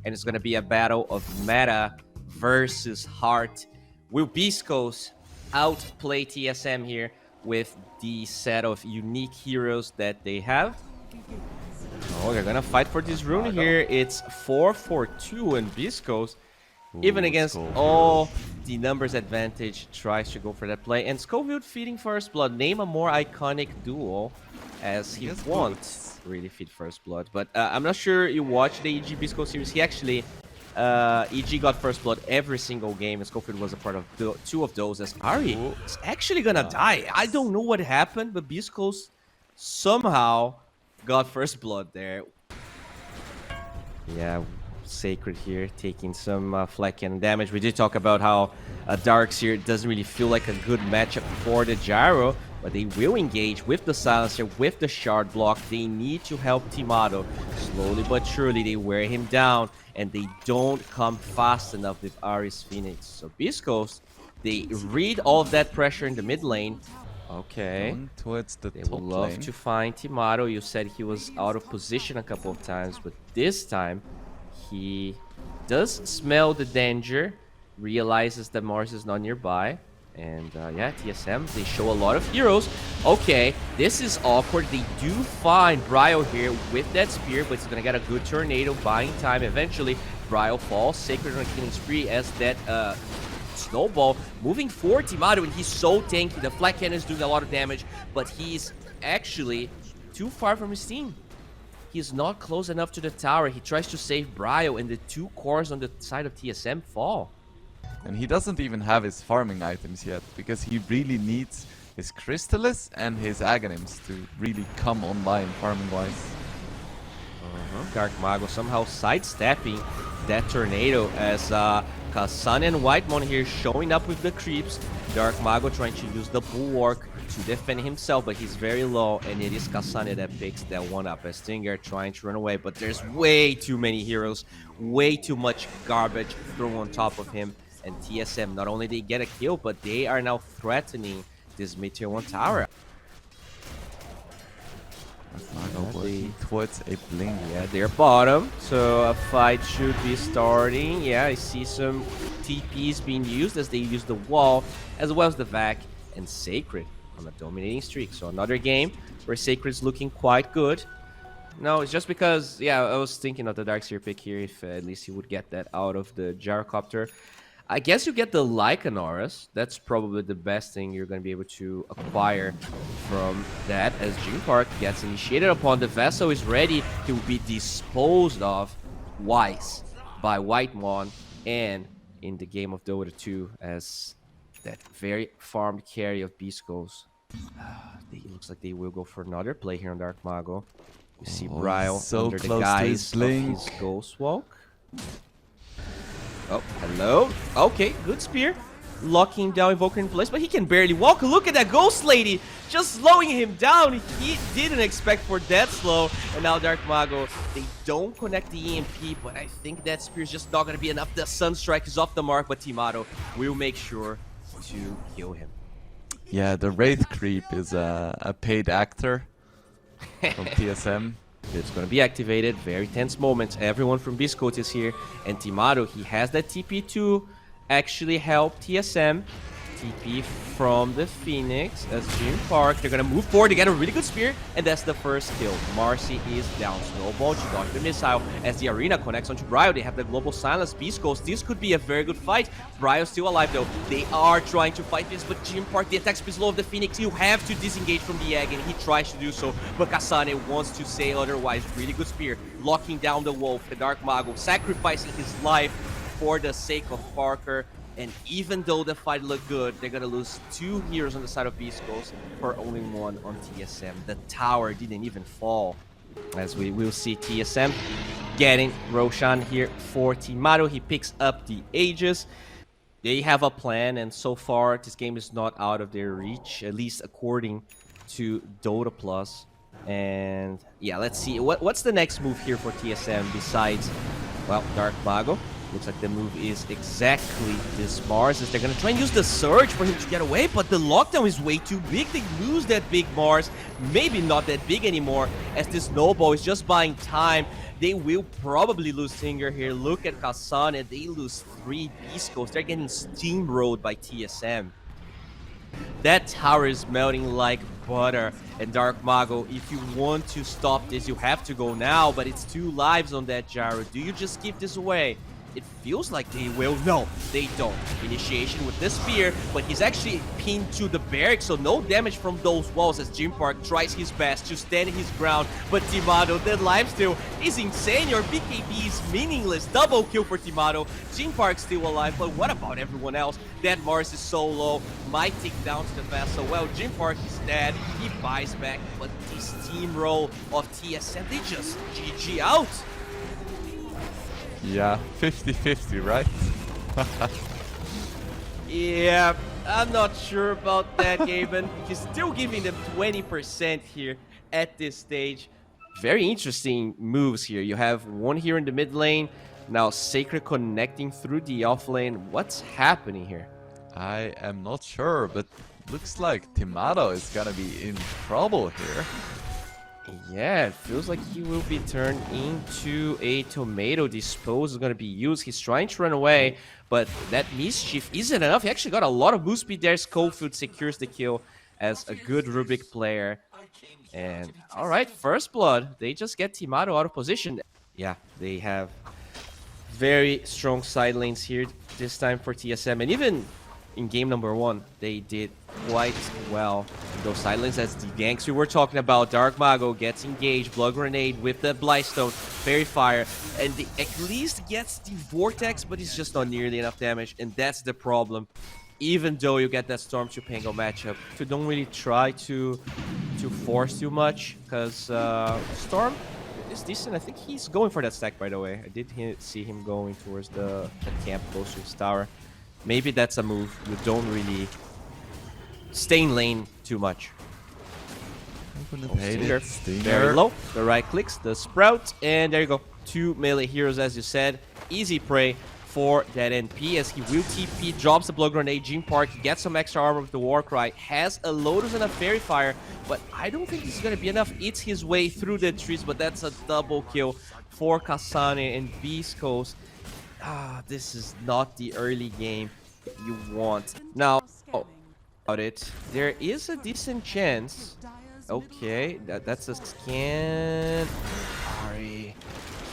and it's gonna be a battle of meta versus heart. Will Beastcoast outplay TSM here with the set of unique heroes that they have? Oh, they're gonna fight for this rune here. It's 4-4-2 in Beastcoast. Even against Scofield. all the numbers advantage, tries to go for that play. And Scofield feeding first blood. Name a more iconic duo, as he won't really feed first blood. But I'm not sure you watched the EG Beastcoast series. He actually, EG got first blood every single game, and Scofield was a part of two of those. As Ari is actually gonna die. I don't know what happened, but Beastcoast somehow got first blood there. Yeah, Sacred here taking some flak and damage. We did talk about how Darks here doesn't really feel like a good matchup for the Gyro, but they will engage with the Silencer, with the Shard block. They need to help Timado. Slowly but surely, they wear him down, and they don't come fast enough with Ari's Phoenix. So Beastcoast, they read all of that pressure in the mid lane. Okay. Going towards the They top would love lane. to find Timado. You said he was out of position a couple of times, but this time he does smell the danger, realizes that Mars is not nearby, and yeah, TSM, they show a lot of heroes. Okay, this is awkward. They do find Bryle here with that spear, but he's gonna get a good tornado, buying time. Eventually, Bryle falls. Sacred on a killing spree as that snowball moving forward Timado, and he's so tanky. The flat cannon is doing a lot of damage, but he's actually too far from his team. He's not close enough to the tower. He tries to save Bryle, and the two cores on the side of TSM fall. And he doesn't even have his farming items yet, because he really needs his Crystallis and his Aghanims to really come online farming-wise. DarkMago somehow sidestepping that tornado as kasane and Whitemon here showing up with the creeps. DarkMago trying to use the bulwark to defend himself, but he's very low, and it is kasane that picks that one up as Stinger trying to run away, but there's way too many heroes, way too much garbage thrown on top of him, and TSM, not only they get a kill, but they are now threatening this mid tier 1 tower. DarkMago working towards a blink. Yeah, they're bottom, so a fight should be starting. Yeah, I see some TPs being used as they use the wall, as well as the Vac and Sacred on a dominating streak. So another game where Sacred's looking quite good. No, it's just because, yeah, I was thinking of the Darkseer pick here, if at least he would get that out of the Gyrocopter. I guess you get the Lycanoras. That's probably the best thing you're going to be able to acquire from that, as June Park gets initiated upon. The vessel is ready. He will be disposed of twice by Whitemon, and in the game of Dota 2 as that very farmed carry of Beastcoast. It looks like they will go for another play here on DarkMago. You see Bryle so under the close to guise his of blink. his Ghost Walk. Oh, hello. Okay, good spear. Locking down Invoker in place, but he can barely walk. Look at that Ghost Lady just slowing him down. He didn't expect for that slow. And now DarkMago, they don't connect the EMP, but I think that spear is just not going to be enough. The Sunstrike is off the mark, but Timado will make sure to kill him. Yeah, the Wraith Creep is a paid actor from TSM. It's going to be activated. Very tense moments. Everyone from Beastcoast is here. And Timado, he has that TP to actually help TSM. TP from the Phoenix as June Park. They're going to move forward. They get a really good spear. And that's the first kill. Marcy is down. Snowball to dodge the missile. As the arena connects onto Bryle, they have the Global Silence. Beastcoast, this could be a very good fight. Bryle's still alive though. They are trying to fight this, but June Park, the attack speed is low of the Phoenix. You have to disengage from the egg, and he tries to do so. But kasane wants to say otherwise. Really good spear. Locking down the wolf. The DarkMago sacrificing his life for the sake of Parker. And even though the fight looked good, they're gonna lose 2 heroes on the side of Beastcoast for only 1 on TSM. The tower didn't even fall. As we will see TSM getting Roshan here for Timado. He picks up the Aegis. They have a plan, and so far this game is not out of their reach, at least according to Dota Plus. And yeah, let's see what's the next move here for TSM besides, well, DarkMago Looks like the move is exactly this Mars, as they're gonna try and use the Surge for him to get away, but the lockdown is way too big. They lose that big Mars, maybe not that big anymore, as this Snowball is just buying time. They will probably lose Singer here. Look at Kasane, they lose 3 Beastcoast. They're getting steamrolled by TSM. That tower is melting like butter. And DarkMago, if you want to stop this, you have to go now, but it's 2 lives on that gyro. Do you just keep this away? It feels like they will. No, they don't. Initiation with the spear, but he's actually pinned to the barracks, so no damage from those walls as Jim Park tries his best to stand his ground. But Timado, that lifesteal is insane. Your BKB is meaningless. Double kill for Timado. Jim Park still alive, but what about everyone else? That Mars is so low. Might take down to the vessel. Well, Jim Park is dead. He buys back, but the steamroll of TSM, they just GG out. Yeah, 50-50, right? Yeah, I'm not sure about that, Gaben. He's still giving them 20% here at this stage. Very interesting moves here. You have one here in the mid lane. Now Sacred connecting through the off lane. What's happening here? I am not sure, but looks like Timado is gonna be in trouble here. Yeah, it feels like he will be turned into a tomato. Dispose is going to be used. He's trying to run away, but that mischief isn't enough. He actually got a lot of move speed there. Scofield secures the kill as a good Rubik player. And all right, first blood. They just get Timado out of position. Yeah, they have very strong side lanes here this time for TSM. And even in game number 1, they did quite well in those side lanes, as the ganks we were talking about. DarkMago gets engaged, Blood Grenade with the Blightstone, Fairy Fire, and they at least gets the Vortex, but it's just not nearly enough damage, and that's the problem. Even though you get that Storm to Pango matchup, you don't really try to force too much, because Storm is decent. I think he's going for that stack, by the way. I did see him going towards the camp close to his tower. Maybe that's a move. You don't really stay in lane too much. Stinger. Very low. The right clicks, the Sprout, and there you go. 2 melee heroes, as you said. Easy prey for that NP, as he will TP, drops the Blood Grenade. Jim Park gets some extra armor with the Warcry, has a Lotus and a Fairy Fire, but I don't think this is going to be enough. Eats his way through the trees, but that's a double kill for Kasane and Beastcoast. This is not the early game you want. Now, about it, there is a decent chance. Okay, that's a scan. Sorry,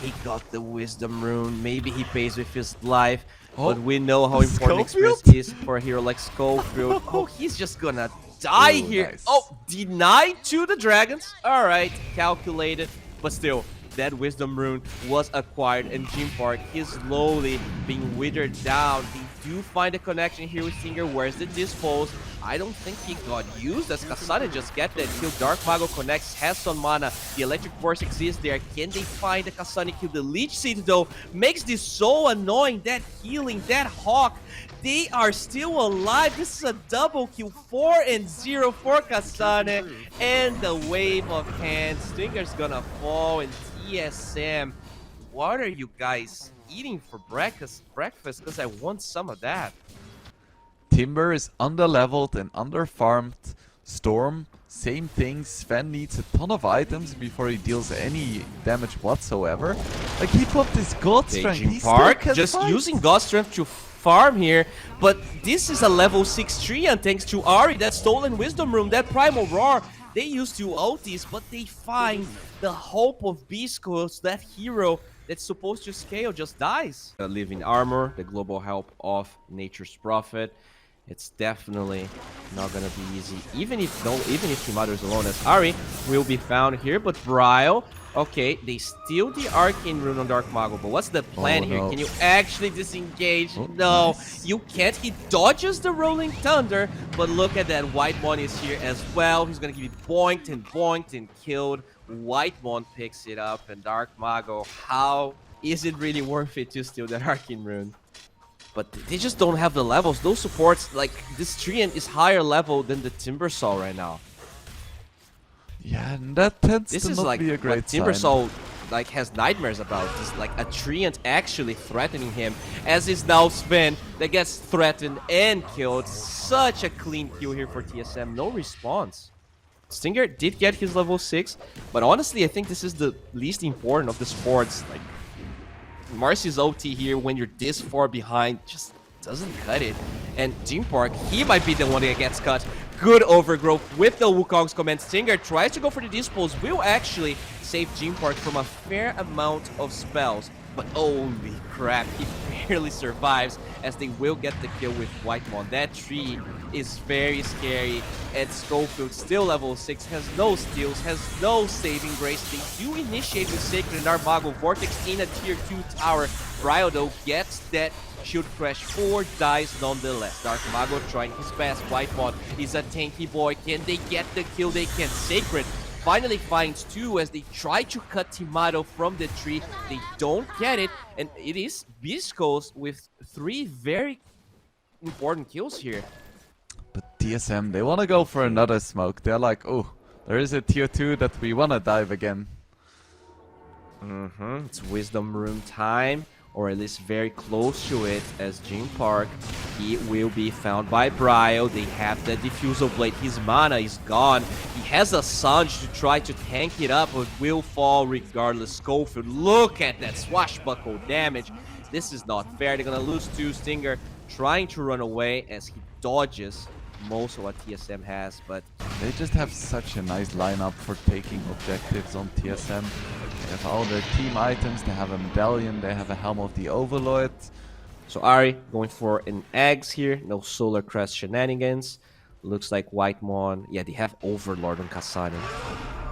he got the Wisdom Rune. Maybe he pays with his life, but we know how important experience is for a hero like Scofield. Oh, he's just gonna die here. Nice. Oh, denied to the dragons. All right, calculated, but still. That Wisdom Rune was acquired, and Jim Park is slowly being withered down. They do find a connection here with Singer. Where's the dispose? I don't think he got used, as Kasane just get that kill. DarkMago connects, has some mana. The Electric Force exists there. Can they find the Kasane kill? The Leech Seed, though, makes this so annoying. That healing, that Hawk, they are still alive. This is a double kill, 4-0 for Kasane. And the wave of hands. Stinger's gonna fall, and TSM, what are you guys eating for breakfast? Because I want some of that. Timber is underleveled and underfarmed. Storm, same thing. Sven needs a ton of items before he deals any damage whatsoever. Like, he popped his God Strength. Jim Park just using God Strength to farm here, but this is a level 6 Trian thanks to Ahri, that stolen Wisdom Rune, that Primal Roar. They used to ultis, but they find the hope of Beastcoast. That hero that's supposed to scale just dies. Living Armor, the global help of Nature's Prophet. It's definitely not gonna be easy. Even if Timado is alone, as Ahri will be found here, but Bryle. Okay, they steal the Arcane Rune on DarkMago, but what's the plan here? Can you actually disengage? No, nice. You can't. He dodges the Rolling Thunder, but look at that. Whitemon is here as well. He's gonna get boinked and killed. Whitemon picks it up, and DarkMago, how is it really worth it to steal that Arcane Rune? But they just don't have the levels. Those supports, like this Trian is higher level than the Timbersaw right now. Yeah, and that tends to not be a great sign. Timbersaw like has nightmares about. Just like a treant actually threatening him, as is now Sven that gets threatened and killed. Such a clean kill here for TSM. No response. Stinger did get his level 6, but honestly, I think this is the least important of the sports. Like, Marcy's OT here, when you're this far behind, just doesn't cut it. And Team Park, he might be the one that gets cut. Good overgrowth with the Wukong's command. Stinger tries to go for the dispose, will actually save Team Park from a fair amount of spells. But holy crap, he barely survives, as they will get the kill with Whitemon. That tree is very scary, and Scofield, still level 6, has no steals, has no saving grace. They do initiate with Sacred and DarkMago. Vortex in a tier 2 tower. Bryle, though, gets that shield crash, 4 dies nonetheless. DarkMago trying his best. Whitemon is a tanky boy. Can they get the kill? They can. Sacred finally finds 2 as they try to cut Timado from the tree. They don't get it, and it is Beastcoast with 3 very important kills here. But TSM, they want to go for another smoke. They're like, oh, there is a tier 2 that we want to dive again. It's Wisdom Room time, or at least very close to it, as Jim Park, he will be found by Bryle. They have the Diffusal Blade. His mana is gone. He has a Sanj to try to tank it up, but will fall regardless. Scofield, look at that swashbuckle damage. This is not fair. They're gonna lose 2. Stinger trying to run away as he dodges most of what TSM has, but they just have such a nice lineup for taking objectives on TSM. They have all their team items, they have a medallion, they have a Helm of the Overlord. So Ahri going for an eggs here, no Solar Crest shenanigans. Looks like Whitemon, yeah, they have Overlord on Kasane.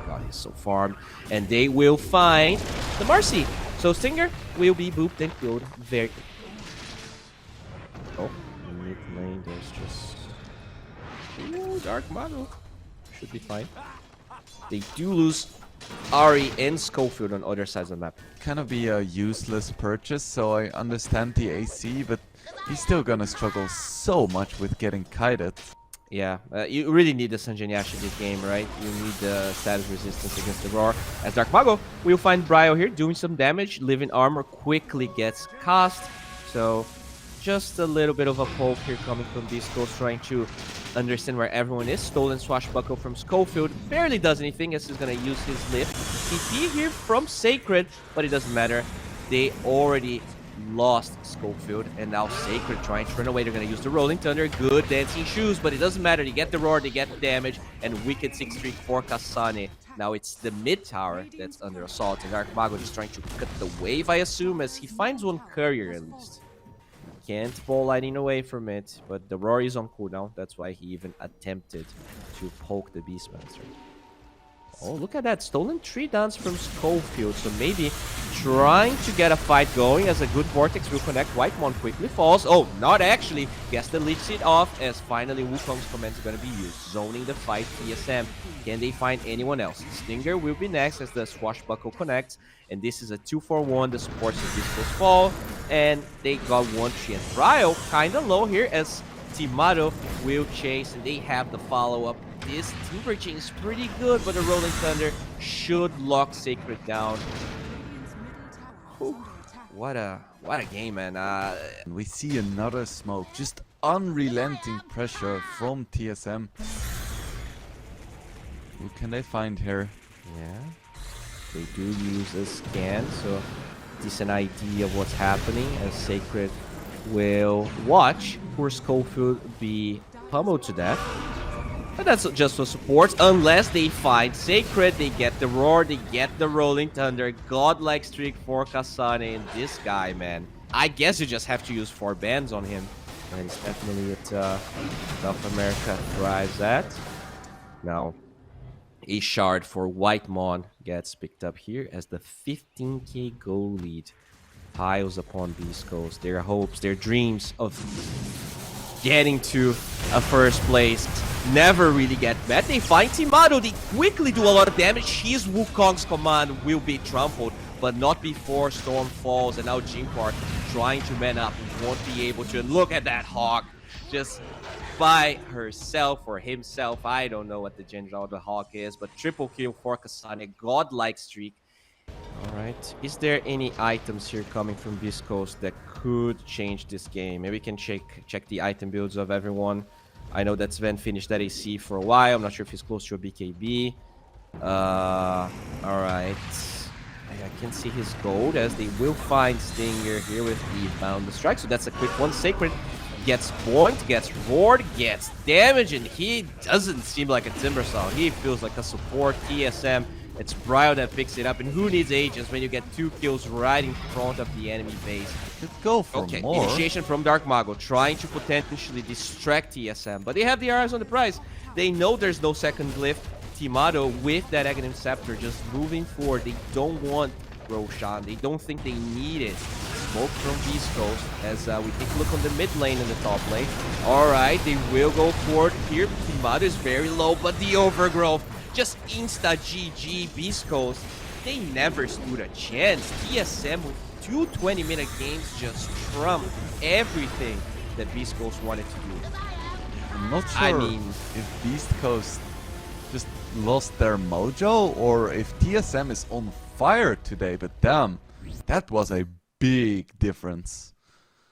God, he's so farmed. And they will find the Marcy. So Stinger will be booped and killed very quickly. Oh, mid lane, there's just... Ooh, DarkMago. Should be fine. They do lose Ahri and Scofield on other sides of the map. Kind of be a useless purchase, so I understand the AC, but he's still gonna struggle so much with getting kited. Yeah, you really need the Sanjin-Yashi this game, right? You need the status resistance against the Roar. As DarkMago will find Bryle here doing some damage. Living Armor quickly gets cast. So just a little bit of a poke here coming from Beastcoast, trying to understand where everyone is. Stolen Swashbuckle from Scofield. Barely does anything as he's going to use his lift. TP here from Sacred, but it doesn't matter. They already lost Scofield, and now Sacred trying to run away. They're going to use the Rolling Thunder. Good dancing shoes, but it doesn't matter. They get the Roar, they get the damage, and Wicked 6-3 for Kasane. Now it's the mid tower that's under assault, and DarkMago just trying to cut the wave, I assume, as he finds one courier at least. Can't ball lighting away from it, but the Roar is on cooldown. That's why he even attempted to poke the Beastmaster. Oh, look at that. Stolen 3 downs from Scofield. So maybe trying to get a fight going, as a good Vortex will connect. Whitemon quickly falls. Oh, not actually. Gets the leech seed off, as finally Wukong's command is going to be used. Zoning the fight, TSM. Can they find anyone else? Stinger will be next as the Swashbuckle connects. And this is a 2-4-1. The supports of Beastcoast fall. And they got 1 tree. And Bryle kind of low here, as Timado will chase. And they have the follow-up. This Timber Chain is pretty good, but the Rolling Thunder should lock Sacred down. Whew. What a game, man. We see another smoke. Just unrelenting pressure from TSM. Who can they find here? Yeah. They do use a scan, so decent idea of what's happening, as Sacred will watch poor Scofield be pummeled to death. But that's just for support, unless they find Sacred, they get the Roar, they get the Rolling Thunder, godlike streak for Kasane, and this guy, man. I guess you just have to use 4 bans on him. And it's definitely what South America thrives at. Now, a shard for Whitemon gets picked up here as the 15k goal lead piles upon Beastcoast. Their hopes, their dreams of getting to a first place never really get met. They find Timado, they quickly do a lot of damage. His Wukong's command will be trampled, but not before Storm falls. And now Jim Park trying to man up, won't be able to. And look at that Hawk, just by herself or himself. I don't know what the gender of the Hawk is, but triple kill for Kasane, godlike streak. Alright. Is there any items here coming from Beastcoast that could change this game? Maybe we can check the item builds of everyone. I know that Sven finished that AC for a while. I'm not sure if he's close to a BKB. Alright. I can see his gold as they will find Stinger here with the Boundless Strike. So that's a quick one. Sacred gets point, gets ward, gets damage, and he doesn't seem like a Timbersaw. He feels like a support TSM. It's Bryle that picks it up, and who needs agents when you get 2 kills right in front of the enemy base? Could go for more. Initiation from DarkMago, trying to potentially distract TSM, but they have the eyes on the prize. They know there's no second glyph. Timado with that Aghanim Scepter just moving forward. They don't want Roshan. They don't think they need it. Smoke from Beastcoast as we take a look on the mid lane and the top lane. Alright, they will go forward here. Timado is very low, but the overgrowth just insta GG. Beastcoast, they never stood a chance. TSM with 2 20-minute games just trumped everything that Beastcoast wanted to do. I'm not sure if Beastcoast just lost their mojo or if TSM is on fire today, but damn, that was a big difference.